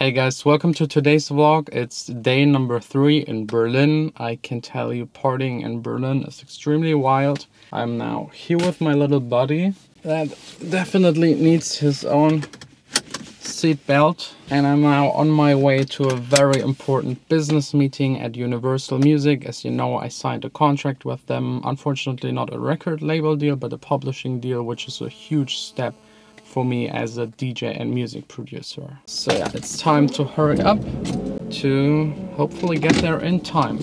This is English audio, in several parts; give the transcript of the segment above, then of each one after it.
Hey guys, welcome to today's vlog. It's day number 3 in Berlin. I can tell you partying in Berlin is extremely wild. I'm now here with my little buddy that definitely needs his own seat belt. And I'm now on my way to a very important business meeting at Universal Music. As you know, I signed a contract with them. Unfortunately, not a record label deal, but a publishing deal, which is a huge step for me as a DJ and music producer. So yeah, it's time to hurry up to hopefully get there in time.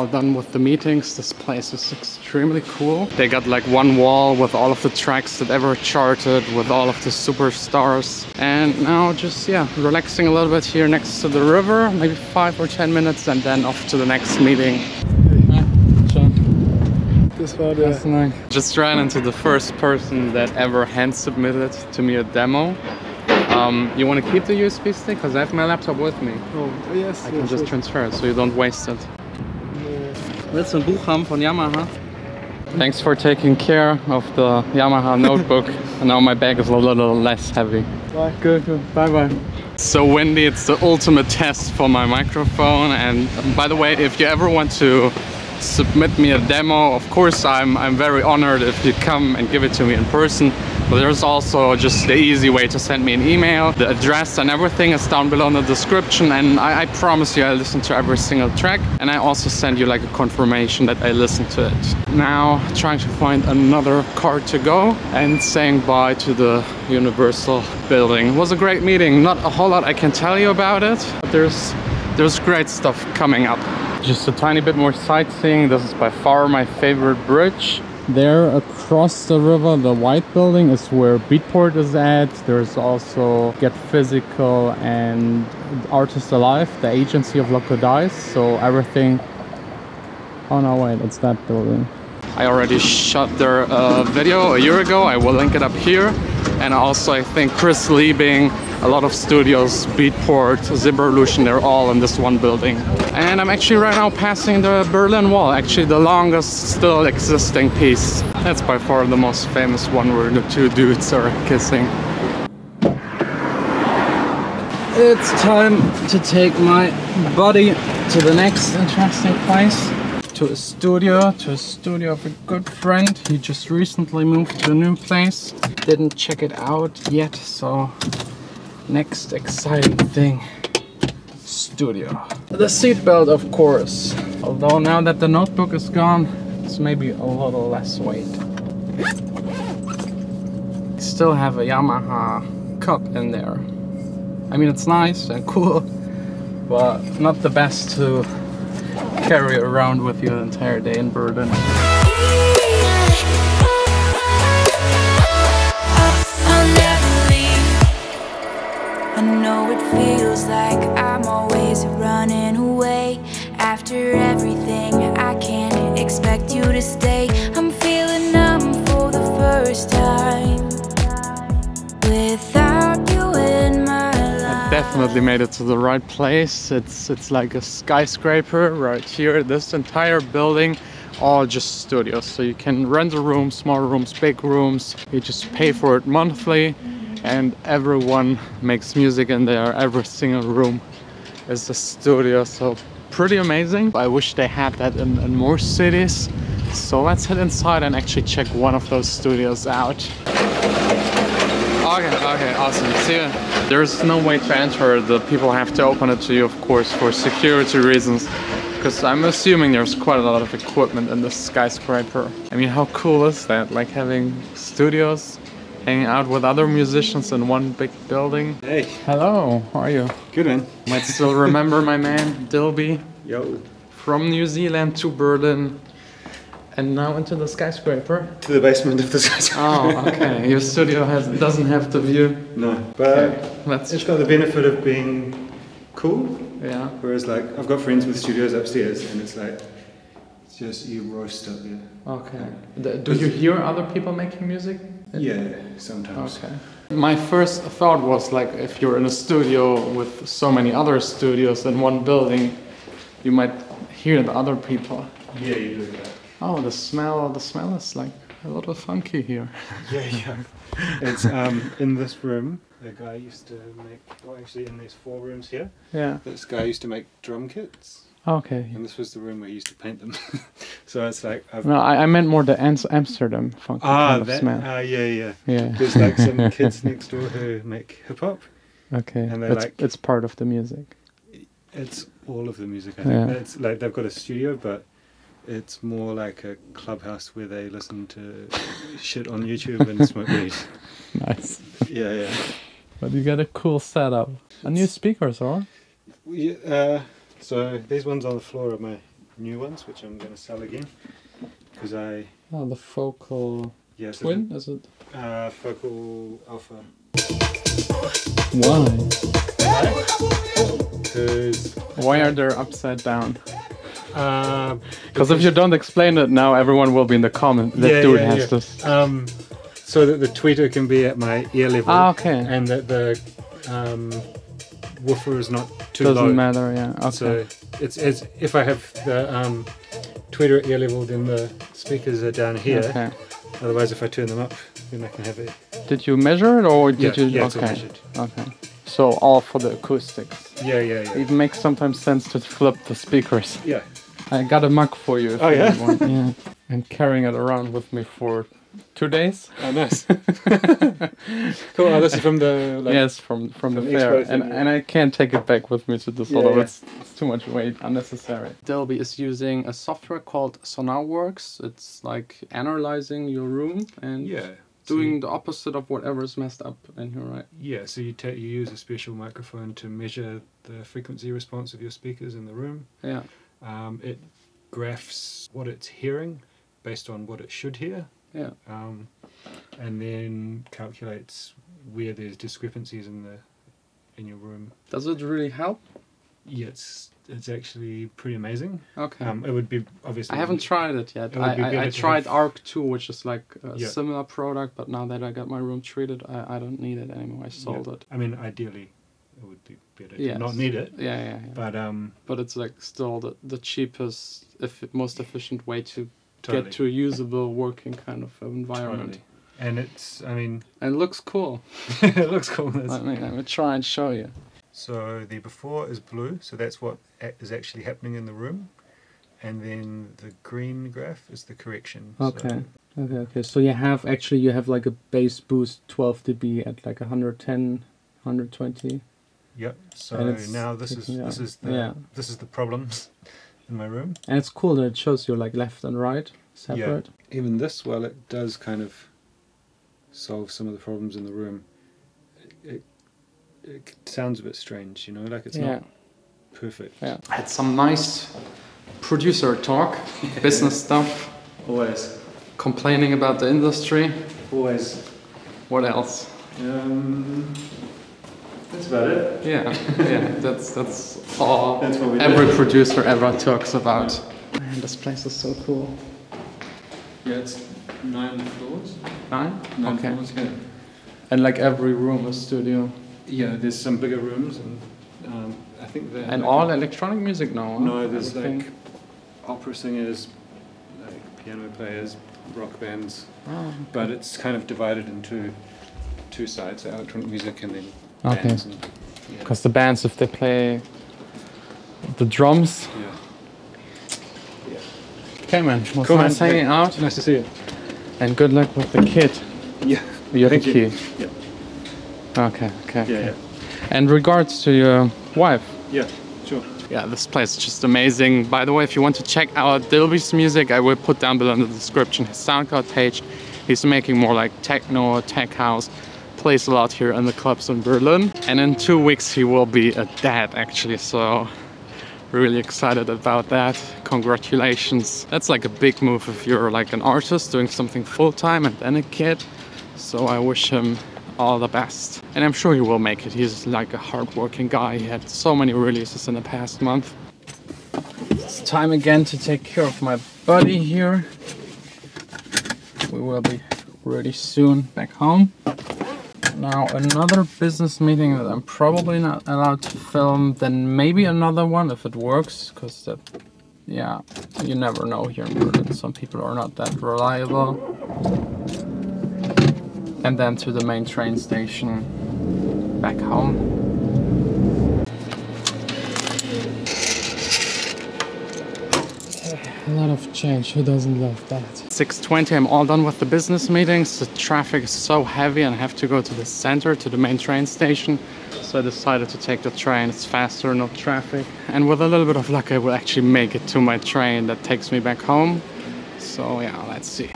Done with the meetings. This place is extremely cool. They got like one wall with all of the tracks that ever charted, with all of the superstars. And now just, yeah, relaxing a little bit here next to the river, maybe 5 or 10 minutes, and then off to the next meeting. Hey, Jon. That's nice. Just ran into the first person that ever hand submitted to me a demo. You want to keep the USB stick? Because I have my laptop with me. Oh, yes. I can just transfer it so you don't waste it. Willst du ein Buch haben von Yamaha? Thanks for taking care of the Yamaha notebook. And now my bag is a little less heavy. Bye. Good. Bye bye. It's so windy, it's the ultimate test for my microphone. And by the way, if you ever want to submit me a demo, of course I'm very honored if you come and give it to me in person. But there's also just the easy way to send me an email. The address and everything is down below in the description, and I promise you I listen to every single track, and I also send you like a confirmation that I listened to it. Now trying to find another car to go and saying bye to the Universal building. It was a great meeting. Not a whole lot I can tell you about it, but there's great stuff coming up. Just a tiny bit more sightseeing. This is by far my favorite bridge. There across the river, the white building is where Beatport is at. There's also Get Physical and Artist Alive, the agency of Loco Dice. So everything... Oh no, wait, it's that building. I already shot their video a year ago. I will link it up here. And also I think Chris Liebing, a lot of studios, Beatport, Zibberlution, they're all in this one building. And I'm actually right now passing the Berlin Wall, actually the longest still existing piece. That's by far the most famous one where the two dudes are kissing. It's time to take my buddy to the next interesting place. To a studio of a good friend. He just recently moved to a new place. Didn't check it out yet, so next exciting thing, studio. The seatbelt, of course. Although now that the notebook is gone, it's maybe a little less weight. Still have a Yamaha cup in there. I mean, it's nice and cool, but not the best to carry around with you the entire day in Berlin. I know it feels like I'm always running away. After everything, I can't expect you to stay. I'm feeling numb for the first time without you in my life. I definitely made it to the right place. It's like a skyscraper right here. This entire building, all just studios. So you can rent a room, small rooms, big rooms. You just pay for it monthly. And everyone makes music in there. Every single room is a studio, so pretty amazing. I wish they had that in more cities. So let's head inside and actually check one of those studios out. Okay, awesome. See ya. There's no way to enter. The people have to open it to you, of course, for security reasons. Because I'm assuming there's quite a lot of equipment in this skyscraper. I mean, how cool is that? Like having studios, hanging out with other musicians in one big building. Hey. Hello, how are you? Good, man. Might still remember my man, Dilby. Yo. From New Zealand to Berlin. And now into the skyscraper. To the basement of the skyscraper. Oh, okay. Your studio doesn't have the view. No, but okay. it's got the benefit of being cool. Yeah. Whereas like, I've got friends with studios upstairs and it's like, it's just you roast up there. Okay. Do you hear other people making music? Yeah, sometimes. Okay. My first thought was like, if you're in a studio with so many other studios in one building, you might hear the other people. Yeah, you do that. Oh, the smell is like a little funky here. Yeah. It's in this room. The guy used to make. Well, actually, in these 4 rooms here. Yeah. This guy used to make drum kits. Okay. And this was the room where he used to paint them. So it's like. No, I meant more the Amsterdam funky kind of that. smell. Yeah. Yeah. There's like some kids next door who make hip hop. Okay. And they're it's part of the music. It's all of the music. I think it's like they've got a studio, but it's more like a clubhouse where they listen to shit on YouTube and smoke weed. Nice. Yeah. But you got a cool setup. And new speakers, or? So these ones on the floor are my new ones, which I'm going to sell again. Because Oh, the Focal Twin, is it? Focal Alpha. Why? Because... Why are they upside down? Because if you don't explain it now, everyone will be in the comment. That dude has this. So that the tweeter can be at my ear level. Okay. And that the woofer is not too low. Doesn't matter, yeah. Okay. So it's if I have the tweeter at ear level, then the speakers are down here. Okay. Otherwise, if I turn them up, then I can have it. Did you measure it, or did you? Yeah, okay. it's all measured. Okay. So all for the acoustics. Yeah. It makes sometimes sense to flip the speakers. Yeah. I got a mug for you. If Oh, you yeah? want. Yeah. I'm carrying it around with me for 2 days. Oh, nice. Cool. Oh, this is from the... Yes, from the fair. And I can't take it back with me to the solo. Yeah. It's too much weight, unnecessary. Dolby is using a software called SonarWorks. It's like analyzing your room and doing the opposite of whatever's messed up in here, right? Yeah, so you use a special microphone to measure the frequency response of your speakers in the room. Yeah. It graphs what it's hearing based on what it should hear. Yeah. And then calculates where there's discrepancies in your room. Does it really help? Yeah, it's actually pretty amazing. Okay. It would be obviously. I haven't tried it yet. I tried Arc 2, which is like a similar product, but now that I got my room treated, I don't need it anymore. I sold it. I mean, ideally, it would be better to not need it. Yeah. But it's like still the cheapest, most efficient way to get to a usable working kind of environment. Totally. And it's, and it looks cool. It looks cool. Let me try and show you. So the before is blue, so that's what is actually happening in the room, and then the green graph is the correction. Okay. Okay. So you have like a bass boost 12 dB at like 110, 120. Yep. So now this is the problems in my room. And it's cool that it shows you like left and right separate. Yeah. Even this, while it does kind of solve some of the problems in the room, it sounds a bit strange, like it's not perfect. Yeah. I had some nice producer talk, business stuff. Always. Complaining about the industry. Always. What else? That's about it. Yeah. That's all. That's what we every producer ever talks about. Man, this place is so cool. Yeah, it's 9 floors. 9? 9 floors, yeah. And like every room is studio. Yeah, there's some bigger rooms, and I think that. And all electronic music now. No, there's like opera singers, like piano players, rock bands. Oh. But it's kind of divided into 2 sides: electronic music and then bands. Because the bands, if they play the drums. Yeah. Okay, man. Well, cool, nice hanging out. Nice to see you. And good luck with the kit. Yeah. You have a key. Yeah. Okay. Yeah. And regards to your wife. Yeah, sure. Yeah, this place is just amazing. By the way, if you want to check out Dilby's music, I will put down below in the description his SoundCloud page. He's making more like techno, tech house. Plays a lot here in the clubs in Berlin. And in 2 weeks he will be a dad actually, so really excited about that. Congratulations. That's like a big move if you're like an artist doing something full-time and then a kid. So I wish him all the best. And I'm sure he will make it. He's like a hard-working guy. He had so many releases in the past month. It's time again to take care of my buddy here. We will be really soon back home. Now another business meeting that I'm probably not allowed to film, then maybe another one if it works, because that, yeah, you never know here in Berlin. Some people are not that reliable. And then to the main train station back home. A lot of change, who doesn't love that? 6:20, I'm all done with the business meetings. The traffic is so heavy and I have to go to the center, to the main train station. So I decided to take the train, it's faster, no traffic. And with a little bit of luck, I will actually make it to my train that takes me back home. So yeah, let's see.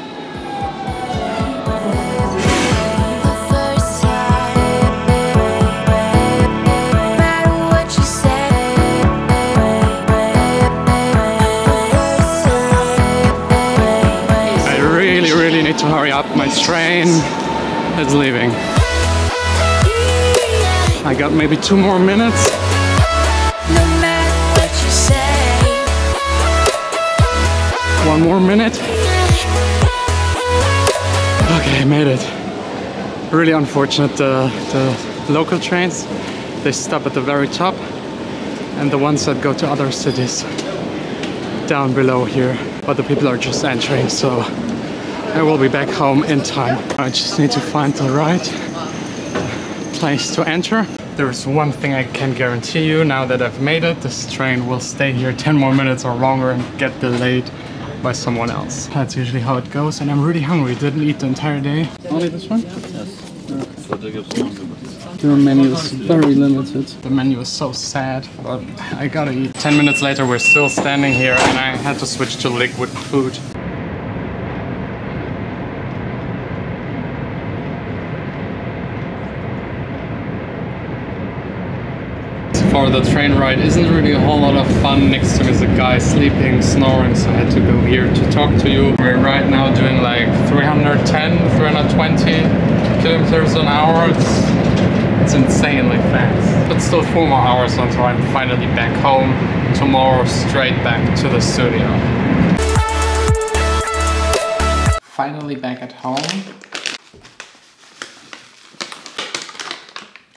To hurry up, my train is leaving. I got maybe 2 more minutes. No matter what you say. 1 more minute. Okay, I made it. Really unfortunate, the local trains, they stop at the very top, and the ones that go to other cities down below here. But the people are just entering, so I will be back home in time. I just need to find the right place to enter. There's one thing I can guarantee you now that I've made it. This train will stay here 10 more minutes or longer and get delayed by someone else. That's usually how it goes, and I'm really hungry. Didn't eat the entire day. Only this one? Yes. Their menu is very limited. The menu is so sad, but I gotta eat. 10 minutes later, we're still standing here and I had to switch to liquid food. For the train ride isn't really a whole lot of fun. Next to me is a guy sleeping, snoring, so I had to go here to talk to you. We're right now doing like 310, 320 kilometers an hour. It's insanely fast. But still 4 more hours until I'm finally back home. Tomorrow straight back to the studio. Finally back at home.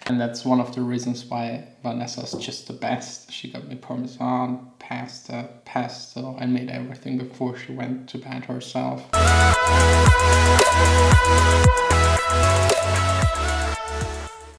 And that's one of the reasons why Vanessa's just the best. She got me parmesan, pasta, pesto, and made everything before she went to bed herself.